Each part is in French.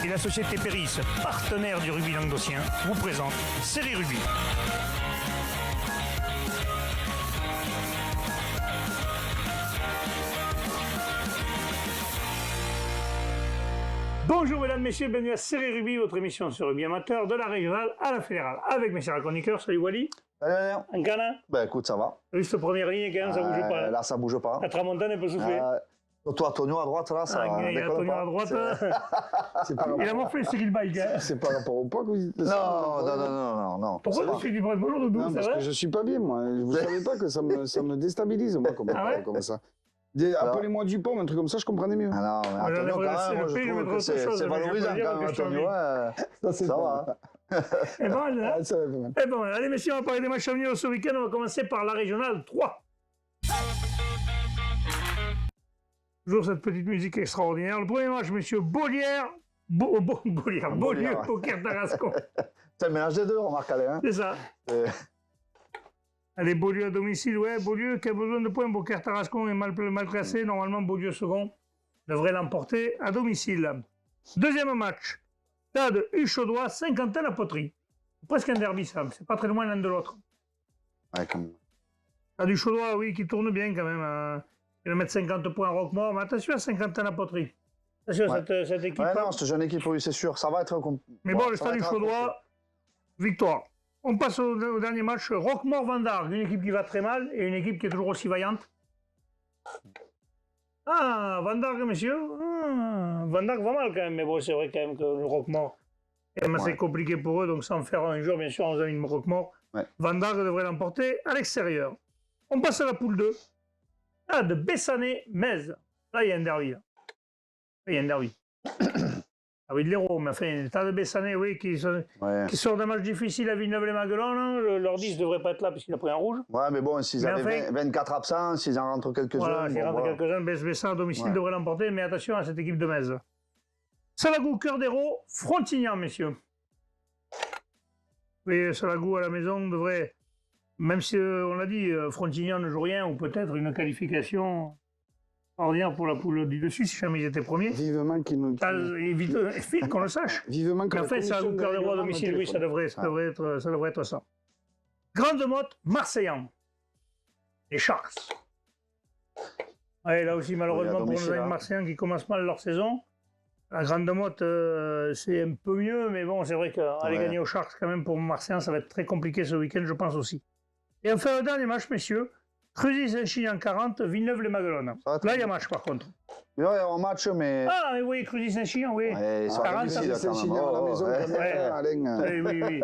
et la société Péris, partenaire du rugby languedocien, vous présente Série Rugby. Bonjour mesdames, messieurs, bienvenue à Série Rugby, votre émission sur rugby amateur de la régionale à la fédérale. Avec mes chers chroniqueurs, salut Wally. Salut. Un canin. Ben écoute, ça va. T'as vu cette première ligne, quand ça bouge pas. Là, ça bouge pas. La tramontane, elle peut souffler. Toi, Tonio à droite, là, ça il y a Tonio à droite. Il a morflé Cyril Baïk. C'est par rapport au poids que vous dites ça. Non. Pourquoi tu fais du bras de bonjour, Doudou? Non, parce que je suis pas bien, moi. Vous savez pas que ça me déstabilise, moi, comme ça. Appelez-moi Dupont, un truc comme ça, je comprenais mieux. Ah non, mais Antonio, quand même, moi, je trouve que c'est valorisant quand même, Antonio. Ça va. Et bon, allez messieurs, on va parler des matchs à venir ce week-end. On va commencer par la régionale 3. Toujours cette petite musique extraordinaire. Le premier match, messieurs, Beaulieu, Poker Tarascon. C'est un mélange des deux, remarque, allez. Hein. C'est ça. Allez, Beaulieu à domicile, ouais, Beaulieu qui a besoin de points. Poker Tarascon est mal classé. Normalement, Beaulieu second devrait l'emporter à domicile. Deuxième match, Stade Huchaudois, Saint-Quentin-la-Poterie. Presque un derby, ça. C'est pas très loin l'un de l'autre. Ouais, quand même. Stade Huchaudois, oui, qui tourne bien quand même. Il va mettre 50 points à Roquemort, mais attention à Saint-Quentin-la-Poterie. Attention à cette équipe. Ouais, non, cette jeune équipe, oui, c'est sûr. Ça va être. Mais bon, le Stade Huchaudois, victoire. On passe au dernier match, Roquemort-Vendargues, une équipe qui va très mal et une équipe qui est toujours aussi vaillante. Ah, Vendargues, messieurs. Vendargues va mal quand même, mais bon, c'est vrai quand même que le Roquemort est assez compliqué pour eux, donc sans faire un jour, bien sûr, on a une Roquemort. Ouais. Vendargues devrait l'emporter à l'extérieur. On passe à la poule 2. Ah, de Bessanet-Metz. Là, il y a un derby. Ah oui, de l'Hérault, mais enfin, Stade de Bessanet, oui, qui sort d'un match difficile à Villeneuve-les-Maguelone. Leur 10 ne devrait pas être là puisqu'il a pris un rouge. Ouais, mais bon, s'ils avaient 24 absents, s'ils en rentrent quelques-uns. Voilà, s'ils rentrent quelques-uns, Bessin à domicile devrait l'emporter, mais attention à cette équipe de Metz. Salagou, Cœur d'Hérault, Frontignan, messieurs. Oui, Salagou à la maison devrait, même si on l'a dit, Frontignan ne joue rien, ou peut-être une qualification ordinaire pour la poule du dessus, si jamais ils étaient premiers. Vivement qu'ils nous... Vite qu'on le sache. Vivement que en fait, Salagou, Cœur d'Hérault à domicile, oui, ça devrait être ça. Grande Motte, Marseillan. Les Sharks. Ouais, là aussi, malheureusement, pour nos amis marseillans qui commencent mal leur saison. La Grande Motte, c'est un peu mieux, mais bon, c'est vrai qu'aller gagner aux Sharks, quand même, pour Marseillan, ça va être très compliqué ce week-end, je pense aussi. Et enfin, le dernier match, messieurs, Cruzy-Saint-Chinian 40, Villeneuve-les-Maguelone. Là, il y a match, par contre. Il y a un match, mais... Ah, mais oui, Cruzy-Saint-Chinian, oui. 40, Saint-Chinian à la maison, Alain. Oui.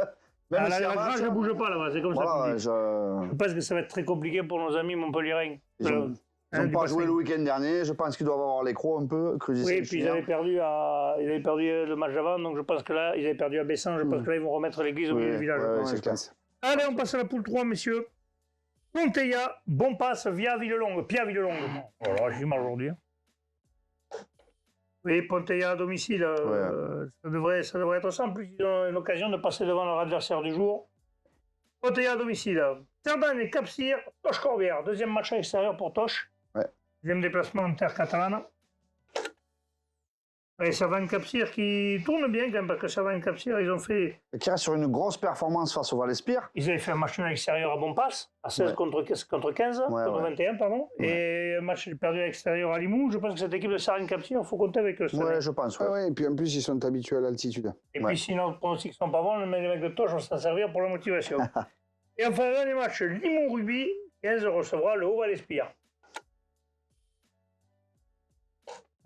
La grâce ne bouge pas là-bas, c'est comme ça. Je pense que ça va être très compliqué pour nos amis montpelliérains. Ils n'ont pas joué le week-end dernier, je pense qu'ils doivent avoir les crocs un peu. Oui, puis ils avaient perdu le match d'avant, donc je pense que là, ils avaient perdu à Bessan, je pense que là, ils vont remettre l'église au milieu du village. Allez, on passe à la poule 3, messieurs. Ponteilla, bon passe via Villelongue, Pia Villelongue. Oh là, j'ai mal aujourd'hui. Oui, Ponteilla à domicile, ça devrait être ça. En plus, ils ont l'occasion de passer devant leur adversaire du jour. Ponteilla à domicile. Cerdan et Capcir, Toche-Corbière. Deuxième match à l'extérieur pour Toche. Deuxième déplacement en terre catalane. Et Cerdan et Capcir qui tourne bien quand même, parce que Cerdan et Capcir, ils ont fait... Qui reste sur une grosse performance face au Val-Espire. Ils avaient fait un match à l'extérieur à Bonpasse, à 16 contre 15, contre 21, pardon. Et un match perdu à l'extérieur à Limoux. Je pense que cette équipe de Cerdan et Capcir, il faut compter avec eux. Oui, je pense. Et puis en plus, ils sont habitués à l'altitude. Et puis si nos pronostics ne sont pas bons, les mecs de Toche vont s'en servir pour la motivation. Et enfin, le dernier match, Limoux Rugby, 15 recevra le Haut-Val-Espire.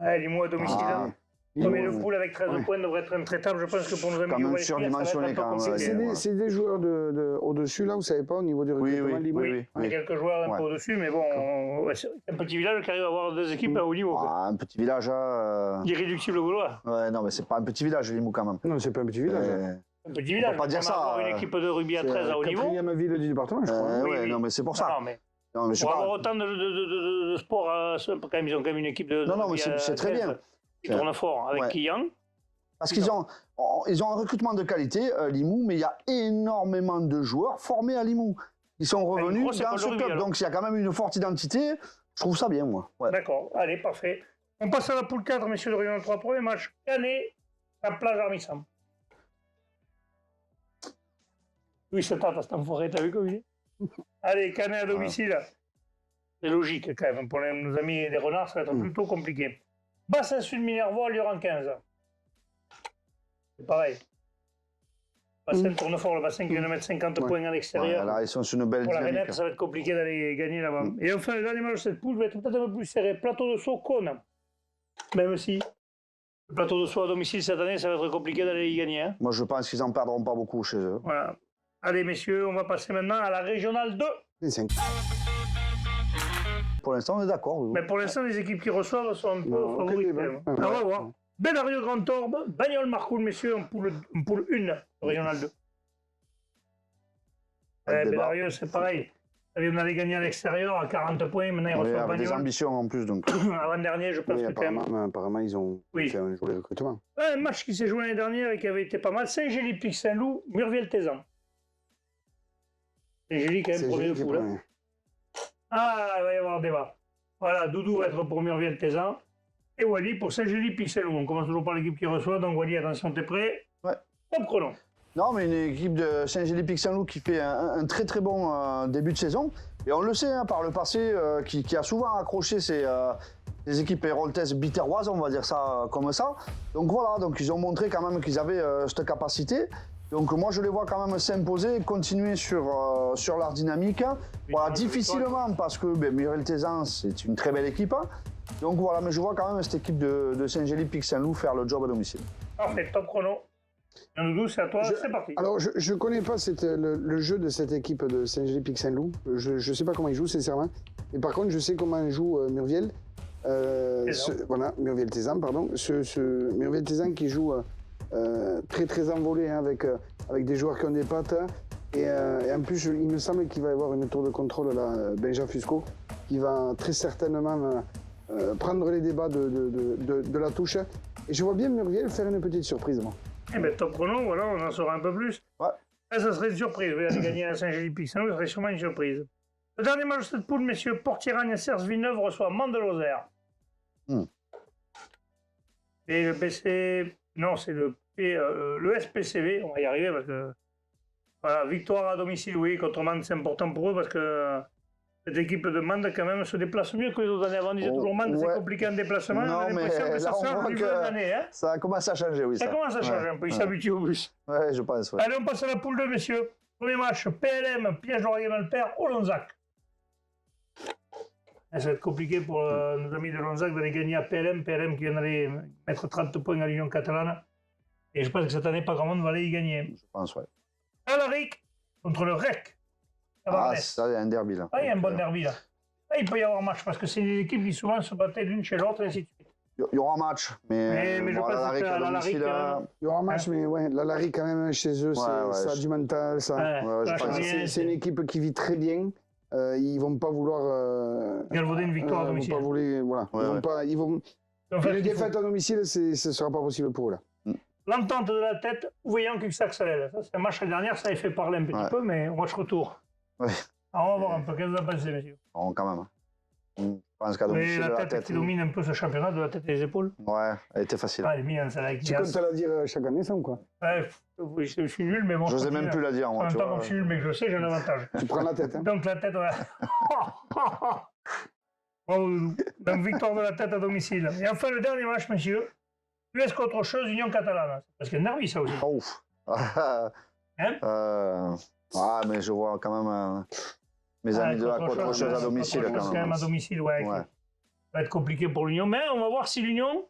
Limoux à domicile. Mais le pool avec 13 points devrait être intraitable. Je pense que pour nos amis du surdimensionné quand même. C'est des joueurs au-dessus, là, vous ne savez pas, au niveau du recrutement Limoux. Oui. Il y a quelques joueurs un peu au-dessus, mais bon, c'est un petit village qui arrive à avoir deux équipes à haut niveau. Un petit village. Irréductible gaulois. Ouais, non, mais c'est pas un petit village, Limoux, quand même. Non, c'est pas un petit village. Un petit village. On peut pas dire ça. Avoir une équipe de rugby à 13 à haut niveau. C'est la 4e ville du département, je crois. Oui, non, mais c'est pour ça. Non, mais pour avoir autant de sport, quand même, ils ont quand même une équipe de. Non, mais c'est très bien. Ils tournent fort avec Kiyan. Parce qu'ils ont un recrutement de qualité, Limoux, mais il y a énormément de joueurs formés à Limoux. Ils sont revenus dans ce club, donc il y a quand même une forte identité. Je trouve ça bien, moi. D'accord, allez, parfait. On passe à la poule 4, messieurs de Réunion 3, premier match. Canet, La plage Armissam. Oui, c'est tard, cet enfoiré, t'as vu comme il est. Allez, Canet à domicile. C'est logique quand même. Pour nos amis des renards, ça va être plutôt compliqué. Bassin Sud-Minervois, Lyon 15. C'est pareil. Bassin Tournefort, le bassin qui vient de mettre 50 points à l'extérieur. Là, ils sont sur une belle pour dynamique. La Renette, ça va être compliqué d'aller gagner là-bas. Et enfin, le dernier match de cette poule va être peut-être un peu plus serré. Plateau de Sceaux, Cône. Même si le plateau de Sceaux à domicile cette année, ça va être compliqué d'aller y gagner. Hein. Moi, je pense qu'ils n'en perdront pas beaucoup chez eux. Voilà. Allez, messieurs, on va passer maintenant à la régionale 2. Pour l'instant, on est d'accord. Mais pour l'instant, les équipes qui reçoivent sont un peu favorites. On va voir. Benario Grand Orbe, Bagnoles Marcoule, messieurs, en poule 1, régionale 2. Benario, c'est pareil. On allait gagner à l'extérieur à 40 points, maintenant ils reçoivent Bagnoles. Des ambitions en plus. Donc. Avant-dernier, je pense que apparemment, ils ont fait un joli recrutement. Un match qui s'est joué l'année dernière et qui avait été pas mal. Saint-Gély-Pic-Saint-Loup, Murviel-Tézan. Saint-Gély, quand même, premier de poule. Hein. Ah, il va y avoir débat. Voilà, Doudou va être pour Murviel-Tézan. Et Wally pour Saint-Gély-Pic-Saint-Loup. On commence toujours par l'équipe qui reçoit. Donc Wally, attention, t'es prêt? Ouais. Top chrono. Non, mais une équipe de Saint-Gély-Pic-Saint-Loup qui fait un très très bon début de saison. Et on le sait, hein, par le passé, qui a souvent accroché ces équipes héroltaises biterroises, on va dire ça comme ça. Donc voilà, donc ils ont montré quand même qu'ils avaient cette capacité. Donc moi je les vois quand même s'imposer, continuer sur leur dynamique. Voilà, difficilement parce que Murviel-Tézan c'est une très belle équipe. Hein. Donc voilà, mais je vois quand même cette équipe de Saint-Gély-Pic-Saint-Loup faire le job à domicile. Parfait, top chrono. Doudou, c'est à toi, c'est parti. Alors je ne connais pas le jeu de cette équipe de Saint-Gély-Pic-Saint-Loup. Je ne sais pas comment ils jouent, sincèrement. Mais par contre, je sais comment joue Murviel. Voilà, Murviel-Tézan, pardon. Murviel-Tézan qui joue très très envolé hein, avec des joueurs qui ont des pattes. Et en plus, il me semble qu'il va y avoir une tour de contrôle là, Benja Fusco, qui va très certainement prendre les débats de la touche. Et je vois bien Murviel faire une petite surprise. Moi. Eh bien, top chrono, voilà, on en saura un peu plus. Ouais. Et ça serait une surprise. Aller gagner à Saint-Gély-Pic-Saint-Loup, ça serait sûrement une surprise. Le dernier match de cette poule, messieurs, Portiragne-Cers-Villeneuve reçoit Mande-Lozère. Et le BC... Non, c'est le SPCV, on va y arriver parce que... Voilà, victoire à domicile, oui, contre Mende, c'est important pour eux parce que cette équipe de Mende, quand même, se déplace mieux que les autres années. Avant, on disait toujours Mende, c'est compliqué en déplacement. Non, on a l'impression que ça change du année. Hein. Ça commence à changer, oui. Ça commence à changer un peu, ils s'habituent au bus. Ouais, je pense, ouais. Allez, on passe à la poule 2, messieurs. Premier match, PLM, piège d'Oregon Malpère, au Lonzac. Ça va être compliqué pour nos amis de Lonzac d'aller gagner à PLM. PLM qui vient d'aller mettre 30 points à l'Union catalane. Et je pense que cette année, pas grand monde va aller y gagner. Je pense, ouais. Alaric contre le REC. Ah, ça, il y a un derby, là. Ah, il y a un bon derby, là. Ah, il peut y avoir match, parce que c'est des équipes qui souvent se battaient l'une chez l'autre, et ainsi de suite. Il y aura un match, mais je pense que l'Alaric... Il y aura un match, mais ouais, l'Alaric, quand même, chez eux, ça a du mental. C'est une équipe qui vit très bien. Ils ne vont pas vouloir... galvauder une victoire à domicile. Les défaites à domicile, ce ne sera pas possible pour eux, là. L'entente de la tête, voyant que ça accélère. Ça, c'est un match l'année dernière, ça avait fait parler un petit peu, mais on match retour. Ouais. Alors, on va voir un peu. Qu'est-ce que vous en pensez, messieurs? Bon, quand même. Je pense qu'à domicile, la tête qui domine un peu ce championnat, de la tête et les épaules. Ouais, elle était facile. Ah, elle est mignonne, celle-là. Tu comptes la dire chaque année, ça ou quoi? Ouais, je suis nul, mais bon. Je n'osais même plus la dire, moi. En même temps, comme je suis nul, mais que je sais, j'ai un avantage. Tu prends la tête, hein? Donc, la tête, ouais. Bravo, Doudou. Donc, victoire de la tête à domicile. Et enfin, le dernier match, messieurs. US contre chose, Union catalane. Parce qu'il y a nervi, ça aussi. Ouf. Hein ah, mais je vois quand même mes amis de la contre chose à domicile. Quand même à domicile, ouais. Ça va être compliqué pour l'Union, mais on va voir si l'Union...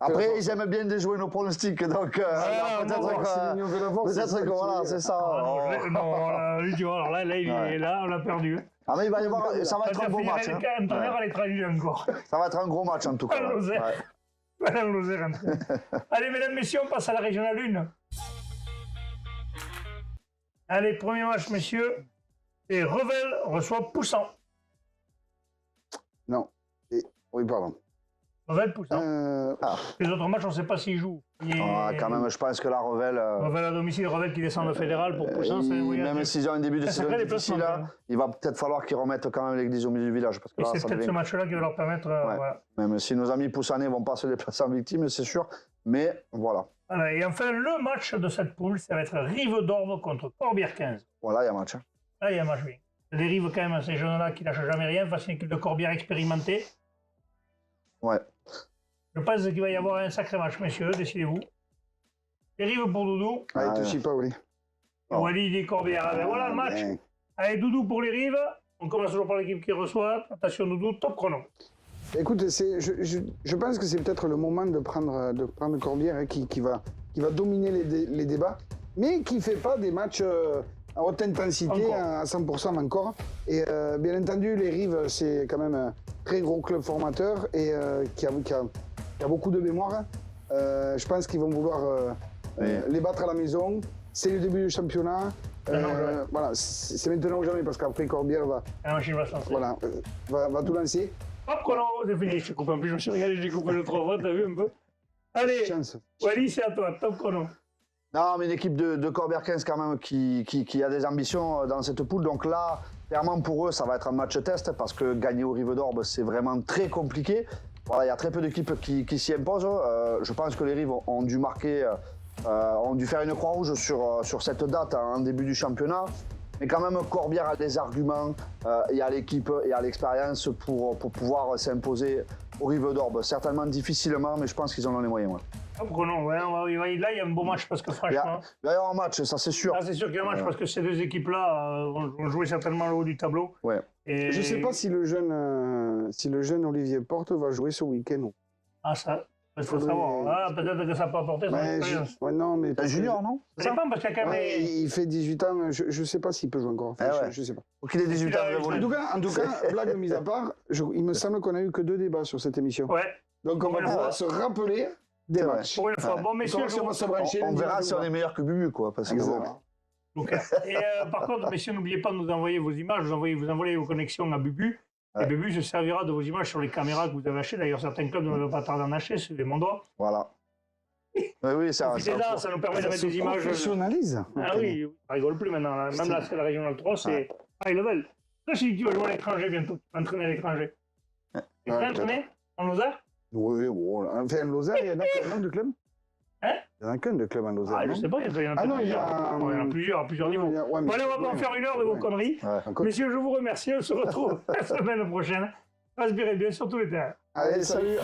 Après, ils aiment bien déjouer nos pronostics, donc peut-être que voilà, c'est ça. Alors là, il est là, on l'a perdu. Ah, mais il va y avoir, ça va être un beau match. Un tonnerre à l'étranger encore. Ça va être un gros match en tout cas. Allez, mesdames, messieurs, on passe à la régionale 1. Allez, premier match, messieurs. Et Revel reçoit Poussan. Non. Oui, pardon. Revel, Poussan. Les autres matchs, on ne sait pas s'ils jouent. Quand même, je pense que la Revel... Revel à domicile, Revel qui descend de fédéral pour Poussan. Même s'ils ont un début de saison difficile, il va peut-être falloir qu'ils remettent quand même l'église au milieu du village. Parce que là, c'est peut-être ce match-là qui va leur permettre... Même si nos amis Poussanais ne vont pas se déplacer en victime, c'est sûr Mais voilà. Voilà, et enfin, le match de cette poule, ça va être Rive d'Orbe contre Corbière 15. Voilà, il y a match. Là, il y a un match bien. C'est des Rives, quand même, ces jeunes-là qui lâchent jamais rien, face à une équipe de Corbière expérimentée. Ouais. Je pense qu'il va y avoir un sacré match, messieurs, décidez-vous. Les Rives pour Doudou. Ah, il te chie pas, Wally. Et Wally dit Corbière. Ah, ben voilà le match. Bien. Allez, Doudou pour les Rives. On commence toujours par l'équipe qui reçoit. Attention, Doudou, top chrono. Écoute, je pense que c'est peut-être le moment de prendre Corbière hein, qui va dominer les débats, mais qui ne fait pas des matchs à haute intensité à 100% encore. Et bien entendu, les Rives, c'est quand même un très gros club formateur et qui a beaucoup de mémoire. Je pense qu'ils vont vouloir les battre à la maison. C'est le début du championnat. Voilà, c'est maintenant ou jamais parce qu'après Corbière va tout lancer. Hop, chrono, c'est fini. Je te coupe en plus, je me suis régalé, j'ai coupé le 3 fois, t'as vu un peu. Allez, Wally, c'est à toi, top chrono. Non, mais une équipe de Corbière 15 quand même qui a des ambitions dans cette poule. Donc là, clairement pour eux, ça va être un match test parce que gagner au Rive d'Orbe, c'est vraiment très compliqué. Voilà, il y a très peu d'équipes qui s'y imposent. Je pense que les Rives ont dû marquer, ont dû faire une croix rouge sur cette date en début du championnat. Mais quand même, Corbière a des arguments, il y a l'équipe et a l'expérience pour pouvoir s'imposer au Rive d'Orbe. Certainement difficilement, mais je pense qu'ils en ont les moyens. Ouais. Top chrono, ouais, là, il y a un beau match parce que franchement. Il va y avoir un match, ça c'est sûr. Là, c'est sûr qu'il y a un match parce que ces deux équipes-là vont jouer certainement le haut du tableau. Ouais. Et... Je ne sais pas si le jeune Olivier Porte va jouer ce week-end. Ah, ça. Il faut savoir. Ah, peut-être que ça peut apporter son expérience. Non, mais c'est un junior, non? Ça dépend parce qu'il y a quand même. Il fait 18 ans, je ne sais pas s'il peut jouer encore. Enfin, je ne sais pas. Faut qu'il ait 18 ans. En tout cas, blague mise à part, il me semble qu'on a eu que 2 débats sur cette émission. Ouais. Donc on va pouvoir se rappeler des matchs. Pour une fois. Bon, messieurs, on verra si on est meilleur que Bubu, quoi. Parce que et par contre, messieurs, n'oubliez pas de nous envoyer vos images, vous envoyez vos connexions à Bubu. Et Bubu se servira de vos images sur les caméras que vous avez achetées. D'ailleurs, certains clubs ne veulent pas tarder d'en acheter, suivez mon doigt. Voilà. Oui, ça nous permet de mettre des images. Professionnalise. Ah oui, on rigole plus maintenant. Même là, c'est la régionale 3, c'est high level. Là, si tu vas jouer à l'étranger bientôt, entraîner à l'étranger. Tu vas entraîner en Lozère? Oui, enfin, en Lozère, il y en a combien de clubs? Hein? Il y en a qu'un de club en Lozère. Ah, je sais pas, il y en a plusieurs, à plusieurs niveaux. Bon, allez, on va pas en faire une heure de vos conneries. Messieurs, je vous remercie. On se retrouve la semaine prochaine. Respirez bien sur tous les terrains. Allez, salut.